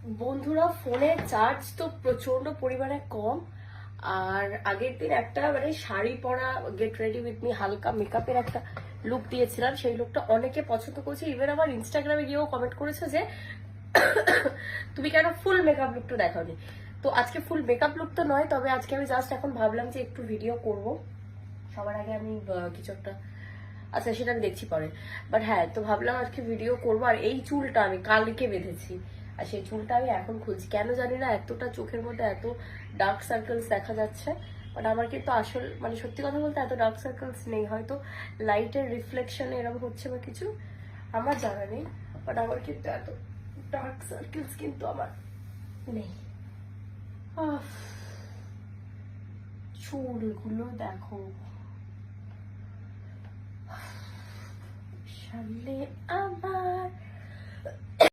বন্ধুরা, ফোনের চার্জ তো প্রচন্ড পরিমাণে কম। আর আগের দিন একটা মানে শাড়ি পরা গেট রেডি উইথ মি হালকা মেকআপের একটা লুক দিয়েছিলাম, সেই লুকটা অনেকে পছন্দ করেছে। ইভেন আমার ইনস্টাগ্রামে গিয়েও কমেন্ট করেছে যে তুমি কেন ফুল মেকআপ লুকটা দেখাওনি। তো আজকে ফুল মেকআপ লুক তো নয়, তবে আজকে আমি জাস্ট এখন ভাবলাম যে একটু ভিডিও করব। সবার আগে আমি কিছু একটা, আচ্ছা সেটা আমি দেখছি পরে। বাট হ্যাঁ, তো ভাবলাম আজকে ভিডিও করবো। আর এই চুলটা আমি কালকে বেঁধেছি, আর সেই চুলটা আমি এখন খুলছি। কেন জানি না এতটা চোখের মধ্যে এত ডার্ক সার্কেলস দেখা যাচ্ছে, বাট আমার কিন্তু আসল মানে সত্যি কথা বলতে এত ডার্ক সার্কেলস নেই। হয়তো লাইটের রিফ্লেকশনে এরকম হচ্ছে বা কিছু, আমার জানা নেই। বাট আমার কিন্তু এত ডার্ক সার্কেলস কিন্তু আমার নেই। চুলগুলো দেখো, সামনে আবার